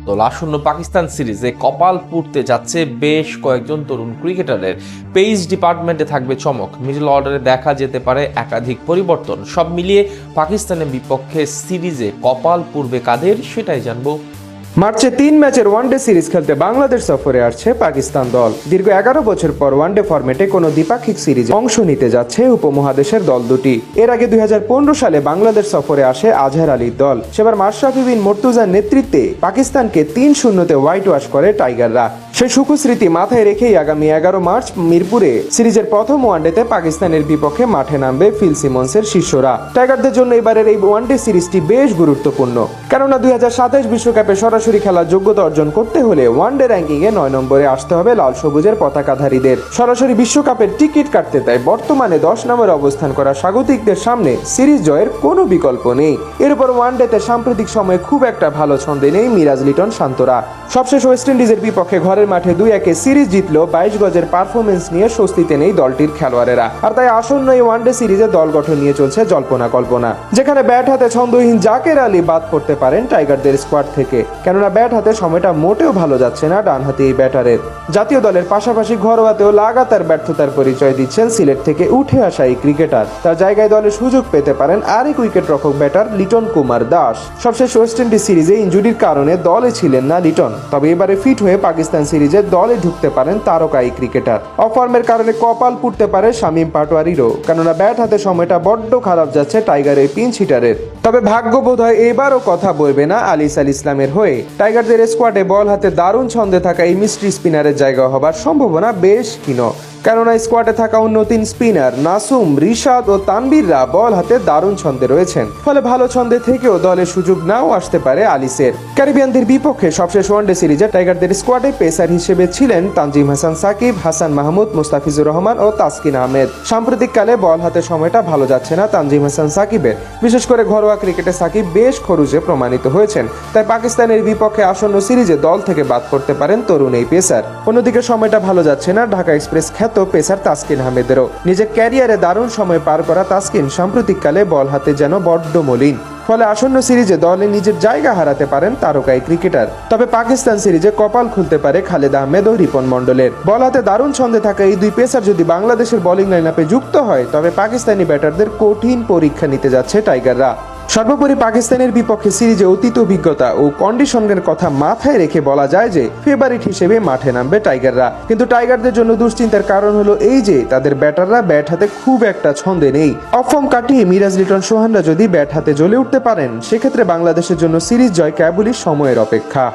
দল। আসন্ন পাকিস্তান সিরিজে কপাল পুড়তে যাচ্ছে বেশ কয়েকজন তরুণ ক্রিকেটারের। পেস ডিপার্টমেন্টে থাকবে চমক, মিডল অর্ডারে দেখা যেতে পারে একাধিক পরিবর্তন। সব মিলিয়ে পাকিস্তানের বিপক্ষে সিরিজে কপাল পুড়বে কাদের, সেটাই জানবো। মার্চে 3 ম্যাচের ওয়ানডে সিরিজ খেলতে বাংলাদেশ সফরে আসছে পাকিস্তান দল। দীর্ঘ 11 বছর পর ওয়ানডে ফরম্যাটে কোনো দ্বিপাক্ষিক সিরিজে অংশ নিতে যাচ্ছে উপমহাদেশের দল দুটি। এর আগে 2015 সালে বাংলাদেশ সফরে আসে আজহার আলীর দল। সেবার মাশরাফি বিন মুর্তজার নেতৃত্বে পাকিস্তানকে 3-0 হোয়াইট ওয়াশ করে টাইগাররা। সেই সুখস্মৃতি মাথায় রেখেই আগামী 11 মার্চ মিরপুরে সিরিজের প্রথম ওয়ানডেতে পাকিস্তানের বিপক্ষে মাঠে নামবে ফিল সিমন্সের শিষ্যরা। টাইগারদের জন্য এবারের এই ওয়ানডে সিরিজটি বেশ গুরুত্বপূর্ণ, কেননা 2027 বিশ্বকাপে সরাসরি খেলার যোগ্যতা অর্জন করতে হলে ওয়ানডে র্যাঙ্কিংয়ে 9 নম্বরে আসতে হবে লাল সবুজের পতাকাধারীদের। সরাসরি বিশ্বকাপের টিকিট কাটতে তাই বর্তমানে 10 নম্বরে অবস্থান করা স্বাগতিকদের সামনে সিরিজ জয়ের কোনো বিকল্প নেই। এরপর ওয়ানডেতে সাম্প্রতিক সময়ে খুব একটা ভালো ছন্দে নেই মিরাজ লিটন শান্তরা। সবশেষ ওয়েস্ট ইন্ডিজের বিপক্ষে ঘরের মাঠে 2-1 সিরিজ জিতলেও 22 গজের পারফরমেন্স নিয়ে স্বস্তিতে নেই দলটির খেলোয়াড়েরা। আর তাই আসন্ন এই ওয়ানডে সিরিজে দল গঠন নিয়ে চলছে জল্পনা কল্পনা, যেখানে ব্যাট হাতে ছন্দহীন জাকের আলী বাদ পড়তে পারেন টাইগারদের স্কোয়াড থেকে, কেননা ব্যাট হাতে সময়টা মোটেও ভালো যাচ্ছে না ডানহাতি এই ব্যাটারের। জাতীয় দলের পাশাপাশি ঘরোয়াতেও লাগাতার ব্যর্থতার পরিচয় দিচ্ছেন সিলেট থেকে উঠে আসা এই ক্রিকেটার। তার জায়গায় দলে সুযোগ পেতে পারেন আরেক উইকেট রক্ষক ব্যাটার লিটন কুমার দাস। সবশেষ ওয়েস্ট ইন্ডিজ সিরিজে ইনজুরির কারণে দলে ছিলেন না লিটন, তবে এবারে ফিট হয়ে পাকিস্তান সিরিজে দলে ঢুকতে পারেন তারকা এই ক্রিকেটার। অফর্মের কারণে কপাল পুড়তে পারে শামীম পাটোয়ারিরও, কেননা ব্যাট হাতে সময়টা বড্ড খারাপ যাচ্ছে টাইগার এই পিঞ্চ হিটারের। তবে ভাগ্য বোধ হয় এবারও কথা বলবে না আলিস আল ইসলামের হয়ে। টাইগারদের স্কোয়াডে বল হাতে দারুণ ছন্দে থাকা এই মিস্ট্রি স্পিনারের জায়গা হবার সম্ভাবনা বেশ ক্ষীণ, কেননা স্কোয়াডে থাকা অন্য 3 স্পিনার নাসুম, রিশাদ ও তানবীররা বল হাতে দারুণ ছন্দে রয়েছেন। ফলে ভালো ছন্দে থেকেও দলের সুযোগ নাও আসতে পারে আলিসের। ক্যারিবিয়ানদের বিপক্ষে সবশেষ ওয়ানডে সিরিজে টাইগারদের স্কোয়াডে পেসার হিসেবে ছিলেন তানজিম হাসান সাকিব, হাসান মাহমুদ, মুস্তাফিজুর রহমান ও তাসকিন আহমেদ। সাম্প্রতিককালে বল হাতে সময়টা ভালো যাচ্ছে না তানজিম হাসান সাকিবের। বিশেষ করে ঘরোয়া ক্রিকেটে সাকিব বেশ খরুজে প্রমাণিত হয়েছেন। তাই পাকিস্তানের বিপক্ষে আসন্ন সিরিজে দল থেকে বাদ পড়তে পারেন তরুণ এই পেসার। অন্যদিকে সময়টা ভালো যাচ্ছে না ঢাকা এক্সপ্রেস পেসার তাসকিন আহমেদেরও। নিজের ক্যারিয়ারে দারুণ সময় পার করা তাসকিন সাম্প্রতিককালে বল হাতে যেন বড্ড মলিন। ফলে আসন্ন সিরিজে দলে নিজের জায়গা হারাতে পারেন তারকাই ক্রিকেটার। তবে পাকিস্তান সিরিজে কপাল খুলতে পারে খালেদ আহমেদ ও রিপন মন্ডলের। বল হাতে দারুণ ছন্দে থাকা এই দুই পেসার যদি বাংলাদেশের বোলিং লাইনআপে যুক্ত হয়, তবে পাকিস্তানি ব্যাটারদের কঠিন পরীক্ষা নিতে যাচ্ছে টাইগাররা। সর্বোপরি পাকিস্তানের বিপক্ষে সিরিজে অতীত অভিজ্ঞতা ও কন্ডিশনের কথা মাথায় রেখে বলা যায় যে ফেভারিট হিসেবে মাঠে নামবে টাইগাররা। কিন্তু টাইগারদের জন্য দুশ্চিন্তার কারণ হলো এই যে তাদের ব্যাটাররা ব্যাট হাতে খুব একটা ছন্দে নেই। অফর্ম কাটিয়ে মিরাজ লিটন সোহানরা যদি ব্যাট হাতে জ্বলে উঠতে পারেন, সেক্ষেত্রে বাংলাদেশের জন্য সিরিজ জয় কেবলই সময়ের অপেক্ষা।